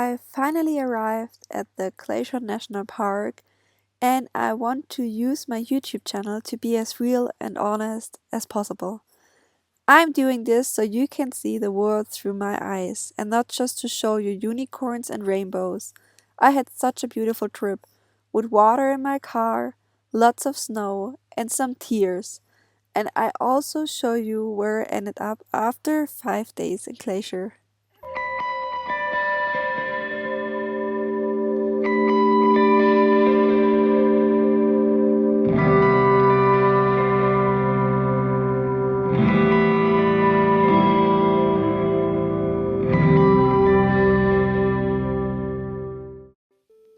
I finally arrived at the Glaicer Nationalpark, and I want to use my YouTube channel to be as real and honest as possible. I'm doing this so you can see the world through my eyes and not just to show you unicorns and rainbows. I had such a beautiful trip, with water in my car, lots of snow, and some tears. And I also show you where I ended up after 5 days in Glacier.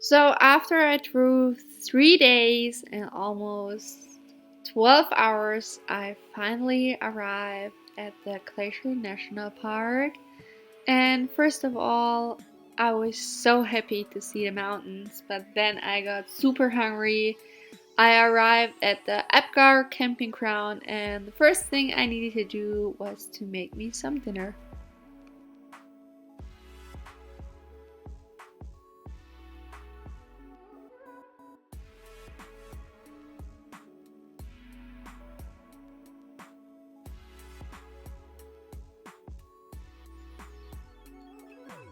So after I drove 3 days and almost 12 hours, I finally arrived at the Glaicer National Park. And first of all, I was so happy to see the mountains, but then I got super hungry. I arrived at the Apcar camping ground, and the first thing I needed to do was to make me some dinner.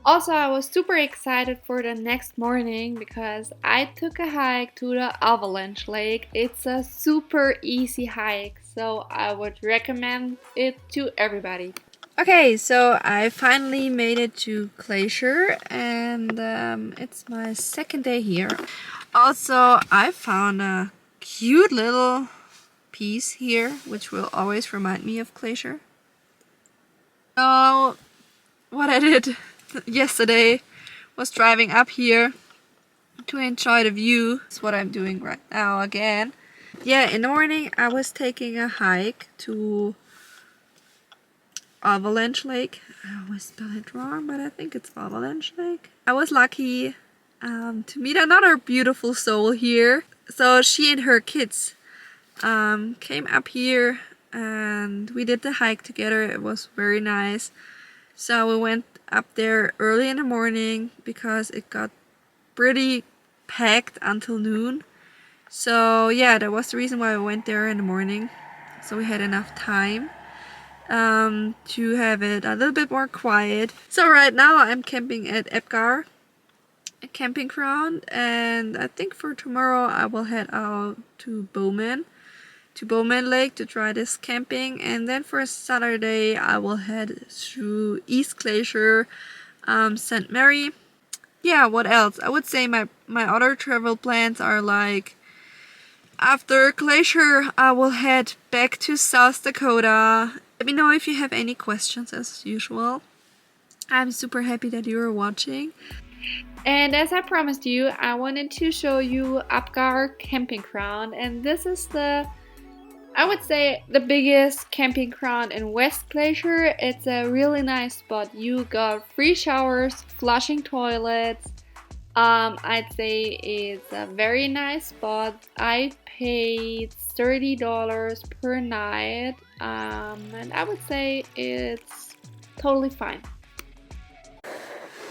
Also, I was super excited for the next morning because I took a hike to the Avalanche Lake. It's a super easy hike, so I would recommend it to everybody. Okay, so I finally made it to Glacier, and it's my second day here. Also, I found a cute little piece here, which will always remind me of Glacier. So, what I did yesterday was driving up here to enjoy the view. That's what I'm doing right now again. Yeah, in the morning I was taking a hike to Avalanche Lake. I always spell it wrong, but I think it's Avalanche Lake. I was lucky to meet another beautiful soul here. So she and her kids came up here and we did the hike together. It was very nice. So we went up there early in the morning because it got pretty packed until noon. So yeah, that was the reason why we went there in the morning. So we had enough time to have it a little bit more quiet. So right now I'm camping at Apcar camping ground, and I think for tomorrow I will head out to Bowman Lake to try this camping, and then for Saturday I will head through East Glacier St. Mary. Yeah, what else? I would say my other travel plans are like, after Glacier I will head back to South Dakota. Let me know if you have any questions as usual. I'm super happy that you are watching. And as I promised you, I wanted to show you Apcar camping ground, and this is I would say the biggest camping ground in West Glacier. It's a really nice spot. You got free showers, flushing toilets. I'd say it's a very nice spot. I paid $30 per night, and I would say it's totally fine.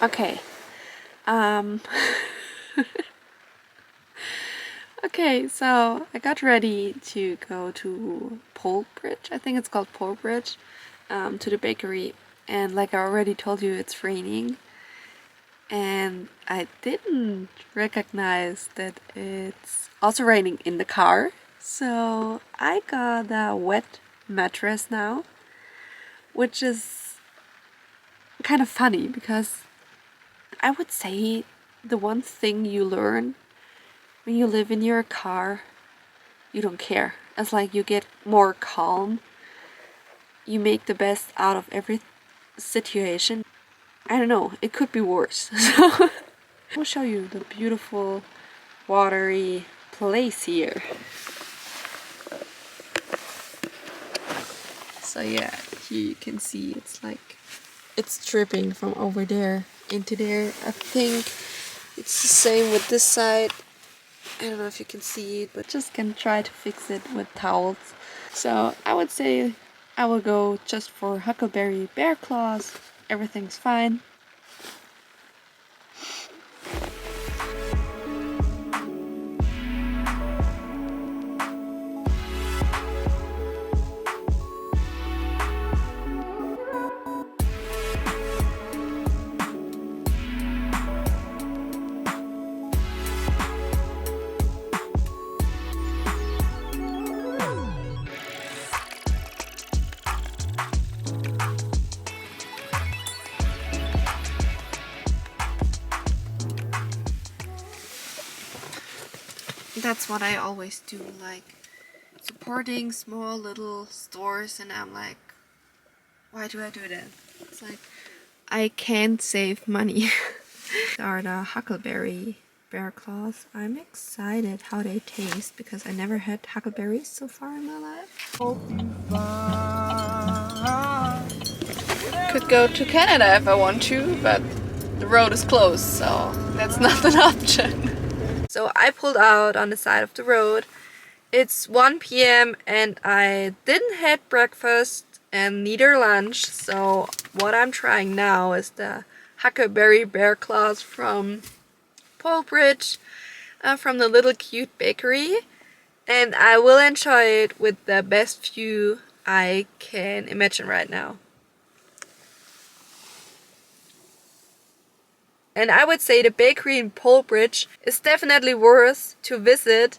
Okay. Okay, so I got ready to go to Polebridge. I think it's called Polebridge, to the bakery. And like I already told you, it's raining. And I didn't recognize that it's also raining in the car. So I got a wet mattress now, which is kind of funny because I would say the one thing you learn when you live in your car, you don't care. It's like you get more calm. You make the best out of every situation. I don't know, it could be worse. So I'll show you the beautiful watery place here. So yeah, here you can see it's dripping from over there into there. I think it's the same with this side. I don't know if you can see it, but just can try to fix it with towels. So I would say I will go just for huckleberry bear claws. Everything's fine. that's what I always do, like supporting small little stores, and I'm like, why do I do that? It's like, I can't save money. These are the huckleberry bear claws. I'm excited how they taste because I never had huckleberries so far in my life. Could go to Canada if I want to, but the road is closed, so that's not an option. So I pulled out on the side of the road. It's 1 p.m. and I didn't have breakfast and neither lunch, so what I'm trying now is the huckleberry bear claws from Polebridge, from the little cute bakery, and I will enjoy it with the best view I can imagine right now. And I would say the bakery in Polebridge is definitely worth to visit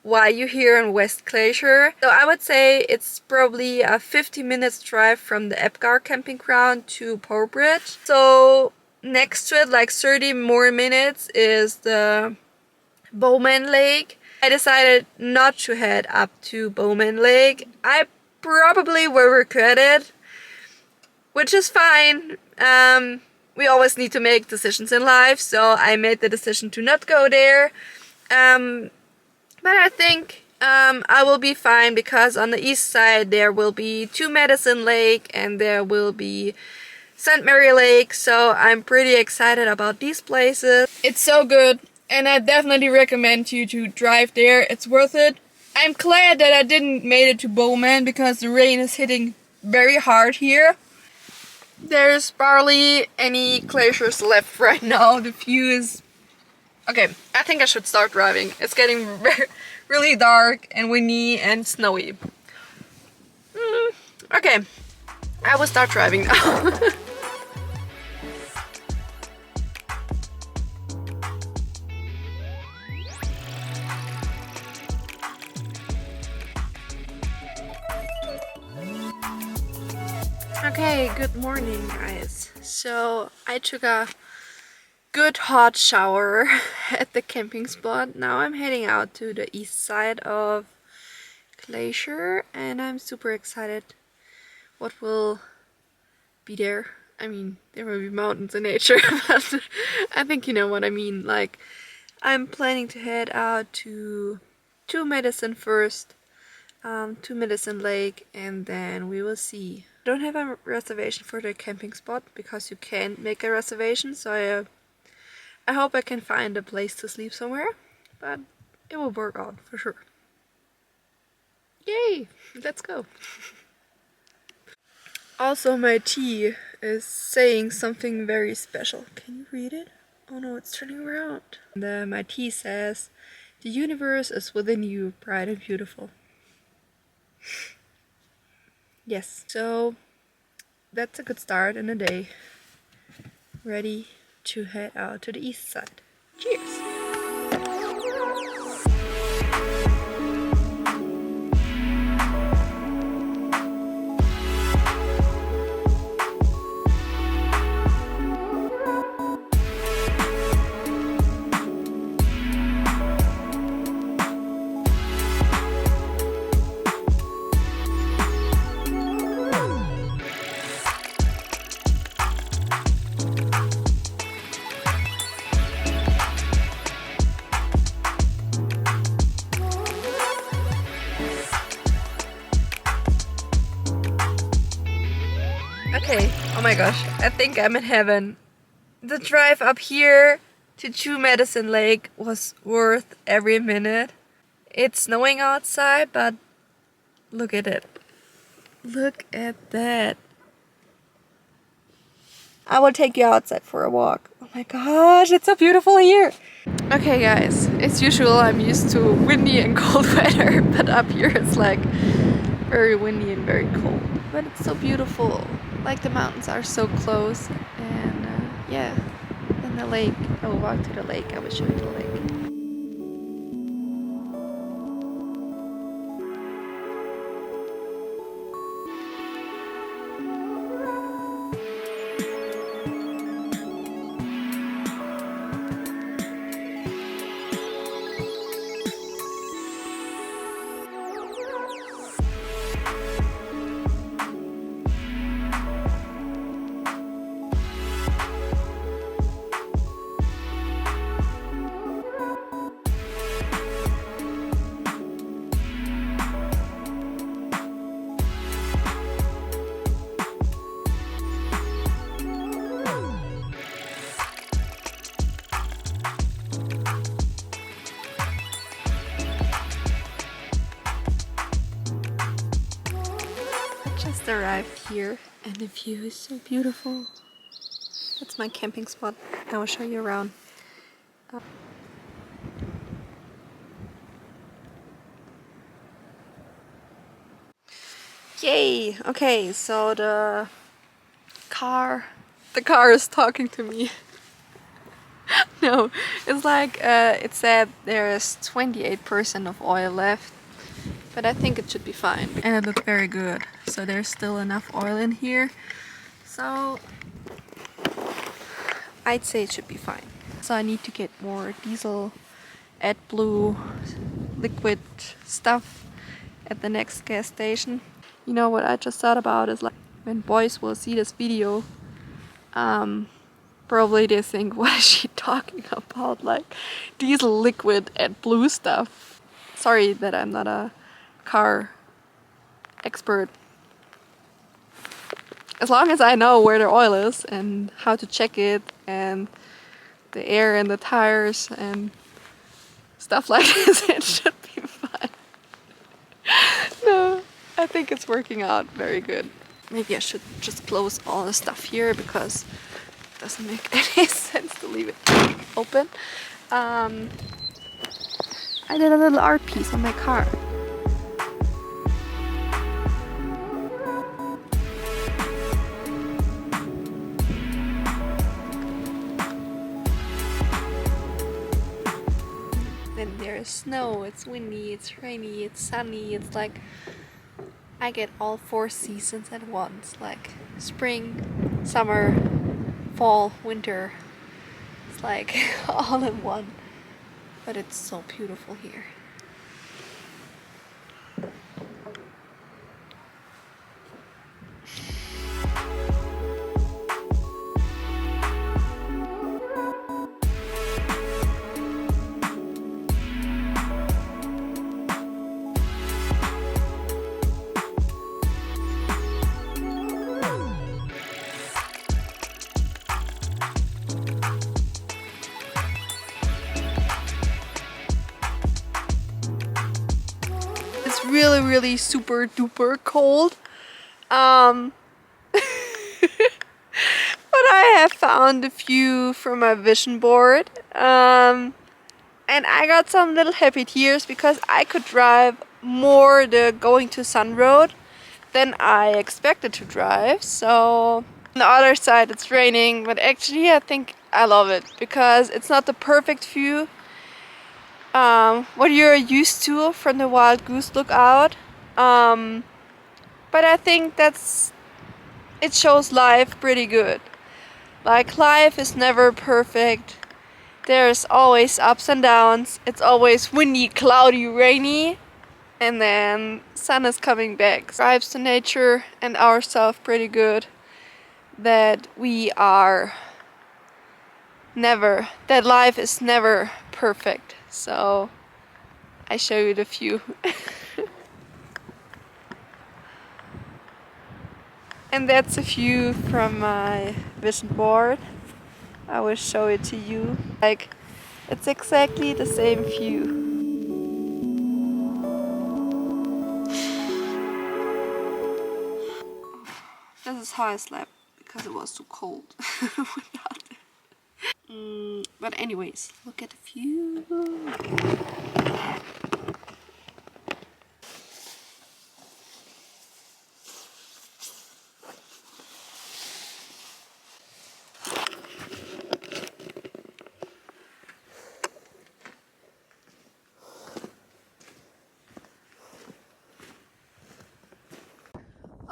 while you're here in West Glacier. So I would say it's probably a 50 minutes drive from the Apcar camping ground to Polebridge. So next to it, like 30 more minutes, is the Bowman Lake. I decided not to head up to Bowman Lake. I probably will regret it, which is fine. We always need to make decisions in life, so I made the decision to not go there. But I think I will be fine because on the east side there will be 2 Medicine Lake and there will be St. Mary Lake, so I'm pretty excited about these places. It's so good and I definitely recommend you to drive there. It's worth it. I'm glad that I didn't made it to Bowman because the rain is hitting very hard here. There's barely any glaciers left right now. The view is... Okay, I think I should start driving. It's getting really dark and windy and snowy. Okay, I will start driving now. Okay, good morning guys. So I took a good hot shower at the camping spot. Now I'm heading out to the east side of Glacier and I'm super excited what will be there. I mean, there will be mountains in nature, but I think you know what I mean. Like, I'm planning to head out to 2 Medicine first, 2 Medicine Lake, and then we will see. I don't have a reservation for the camping spot because you can't make a reservation, so I hope I can find a place to sleep somewhere, but it will work out for sure. Yay! Let's go! Also, my tea is saying something very special. Can you read it? Oh no, it's turning around. My tea says, "The universe is within you, bright and beautiful." Yes, so that's a good start in the day. Ready to head out to the east side. Cheers! Okay, oh my gosh, I think I'm in heaven. The drive up here to 2 Medicine Lake was worth every minute. It's snowing outside, but look at it. Look at that. I will take you outside for a walk. Oh my gosh, it's so beautiful here. Okay guys, as usual I'm used to windy and cold weather, but up here it's like very windy and very cold. But it's so beautiful. Like the mountains are so close, and yeah. And the lake. I will walk to the lake. I will show you the lake. arrived here and the view is so beautiful. That's my camping spot. I will show you around. Yay! Okay, so the car is talking to me. No, it's like it said there is 28% of oil left, but I think it should be fine. And it looked very good, so there's still enough oil in here. So I'd say it should be fine. So I need to get more diesel, AdBlue, liquid stuff at the next gas station. You know what I just thought about is like when boys will see this video, probably they think, what is she talking about? Like diesel, liquid, AdBlue stuff. Sorry that I'm not a car expert. As long as I know where the oil is and how to check it and the air and the tires and stuff like this, it should be fine. No, I think it's working out very good. Maybe I should just close all the stuff here because it doesn't make any sense to leave it open. I did a little art piece on my car. Then there's snow, it's windy, it's rainy, it's sunny, it's like I get all 4 seasons at once, like spring, summer, fall, winter. It's like all in one, but it's so beautiful here. It's really super duper cold. But I have found a few from my vision board. And I got some little happy tears because I could drive more the going to Sun Road than I expected to drive. So on the other side it's raining, but actually I think I love it because it's not the perfect view. What you're used to from the Wild Goose Lookout, but I think it shows life pretty good. Like life is never perfect. There's always ups and downs. It's always windy, cloudy, rainy, and then sun is coming back. Drives to nature and ourselves pretty good. That life is never perfect. So I show you the view. And that's a view from my vision board. I will show it to you. Like, it's exactly the same view. This is how I slept because it was too cold without it. But anyways, look at the view.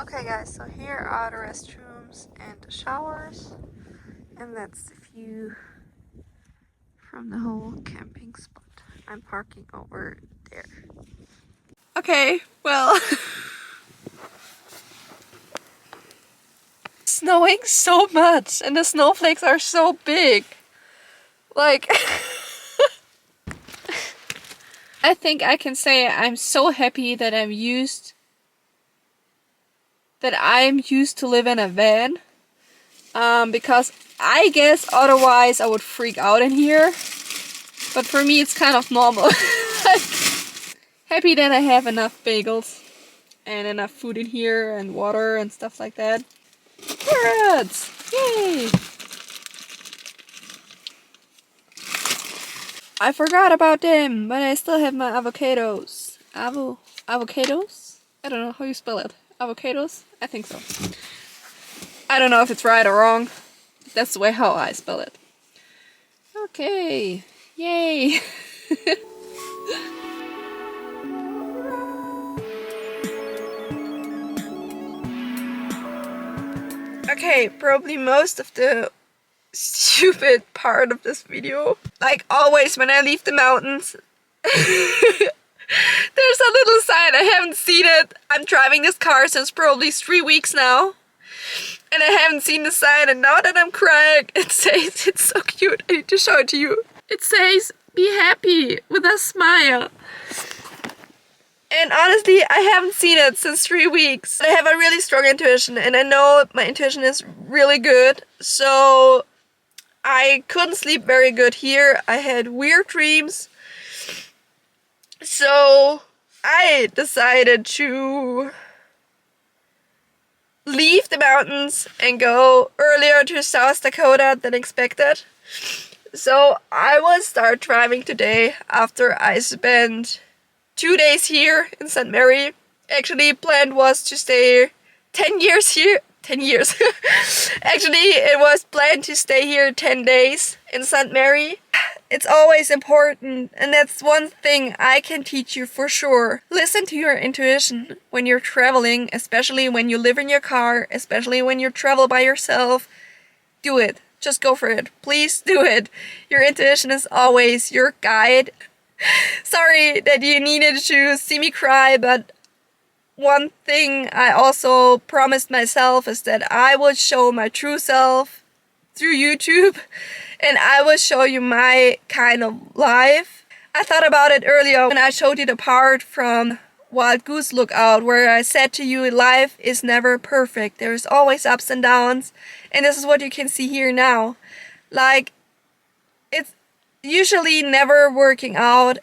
Okay guys, so here are the restrooms and the showers, and that's the view from the whole camping spot. I'm parking over there. Okay, well, snowing so much and the snowflakes are so big. Like, I think I can say I'm so happy that I'm used to live in a van, because I guess otherwise I would freak out in here, but for me it's kind of normal. Like, happy that I have enough bagels and enough food in here and water and stuff like that. Carrots! Yay! I forgot about them, but I still have my avocados. Avocados? I don't know how you spell it. Avocados? I think so. I don't know if it's right or wrong. That's the way how I spell it. Okay. Yay! Okay, probably most of the stupid part of this video. Like always when I leave the mountains, there's a little sign. I haven't seen it. I'm driving this car since probably 3 weeks now. And I haven't seen the sign, and now that I'm crying, it says, it's so cute, I need to show it to you. It says, be happy with a smile. And honestly, I haven't seen it since 3 weeks. I have a really strong intuition, and I know my intuition is really good. So I couldn't sleep very good here. I had weird dreams. So I decided to leave the mountains and go earlier to South Dakota than expected. So I will start driving today after I spent 2 days here in St. Mary. Actually, plan was to stay 10 years here. 10 years. Actually, it was planned to stay here 10 days in St. Mary. It's always important, and that's one thing I can teach you for sure. Listen to your intuition when you're traveling, especially when you live in your car, especially when you travel by yourself. Do it. Just go for it. Please do it. Your intuition is always your guide. Sorry that you needed to see me cry, but one thing I also promised myself is that I would show my true self through YouTube, and I will show you my kind of life. I thought about it earlier when I showed you the part from Wild Goose Lookout where I said to you life is never perfect. There's always ups and downs, and this is what you can see here now. Like, it's usually never working out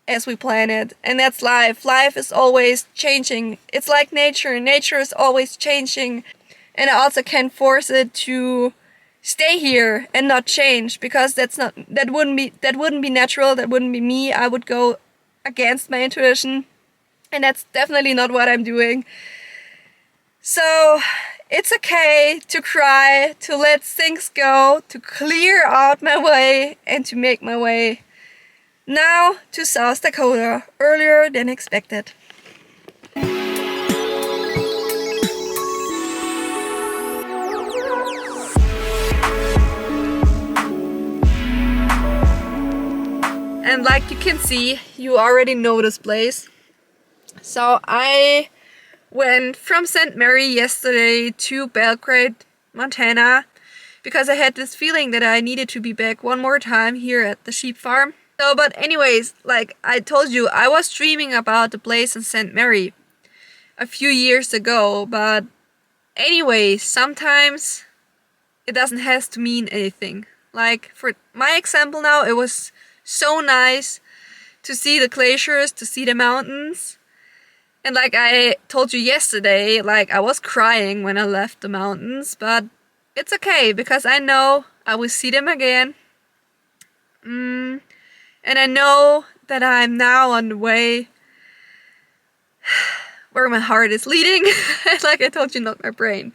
as we plan it, and that's life. Life is always changing. It's like nature. Nature is always changing, and I also can't force it to stay here and not change, because that wouldn't be natural. That wouldn't be me. I would go against my intuition, and that's definitely not what I'm doing. So it's okay to cry, to let things go, to clear out my way, and to make my way now to South Dakota earlier than expected. And like you can see, you already know this place. So I went from St. Mary yesterday to Belgrade, Montana, because I had this feeling that I needed to be back one more time here at the sheep farm. So, but anyways, like I told you, I was dreaming about the place in St. Mary a few years ago, but anyways, sometimes it doesn't have to mean anything. Like for my example now, it was so nice to see the glaciers, to see the mountains. And like I told you yesterday, like I was crying when I left the mountains, but it's okay because I know I will see them again. And I know that I'm now on the way where my heart is leading. Like I told you, not my brain.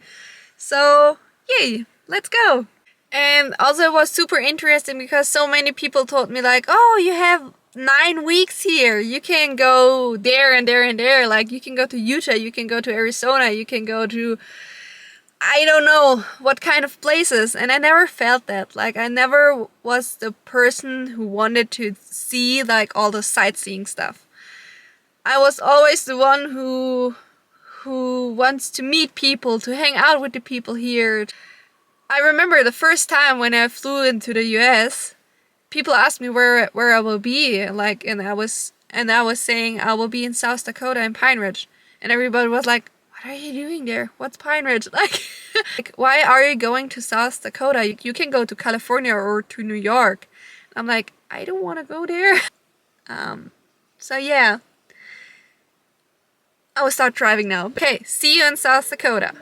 So yay, let's go. And also it was super interesting because so many people told me like, oh, you have 9 weeks here. You can go there and there and there. Like you can go to Utah, you can go to Arizona, you can go to, I don't know what kind of places. And I never felt that. Like I never was the person who wanted to see like all the sightseeing stuff. I was always the one who wants to meet people, to hang out with the people here. I remember the first time when I flew into the US, people asked me where I will be, like, and I was saying I will be in South Dakota in Pine Ridge, and everybody was like, "What are you doing there? What's Pine Ridge?" Like, why are you going to South Dakota? You can go to California or to New York. I'm like, I don't want to go there. So yeah. I will start driving now. Okay, see you in South Dakota.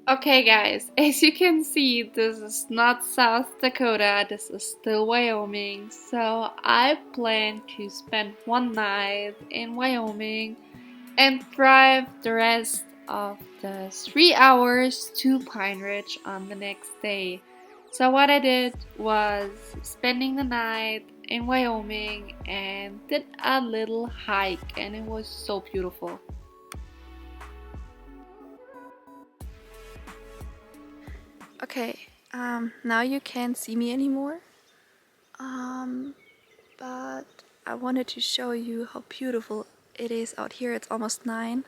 Okay guys, as you can see, this is not South Dakota, this is still Wyoming. So I plan to spend one night in Wyoming and drive the rest of the 3 hours to Pine Ridge on the next day. So what I did was spending the night in Wyoming and did a little hike, and it was so beautiful. Okay, now you can't see me anymore, but I wanted to show you how beautiful it is out here. It's almost 9.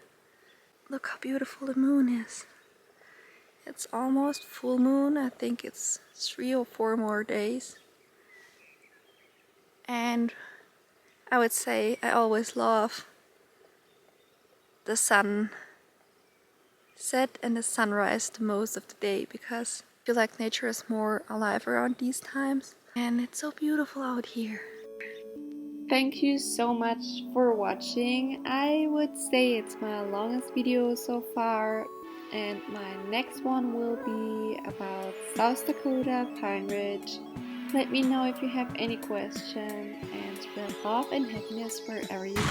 Look how beautiful the moon is. It's almost full moon. I think it's 3 or 4 more days. And I would say I always love the sun set and the sunrise the most of the day, because I feel like nature is more alive around these times. And it's so beautiful out here. Thank you so much for watching. I would say it's my longest video so far, and my next one will be about South Dakota, Pine Ridge. Let me know if you have any questions, and spread love and happiness wherever you go. I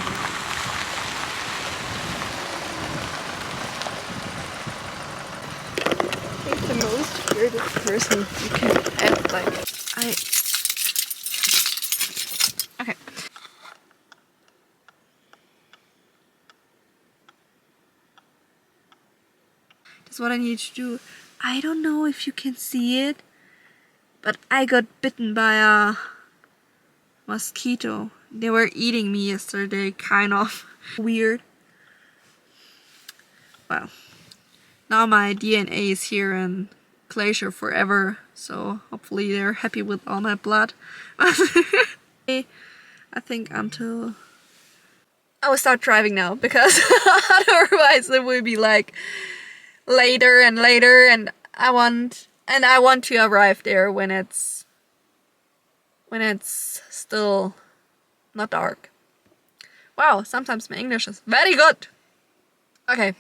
think the most weirdest person you can have, like, okay. That's what I need to do. I don't know if you can see it, but I got bitten by a mosquito. They were eating me yesterday, kind of weird. Well, now my DNA is here in Glacier forever, so hopefully they're happy with all my blood. I think until I will start driving now, because otherwise it will be like later and later, and I want to arrive there when it's still not dark. Wow, sometimes my English is very good. Okay.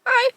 Bye.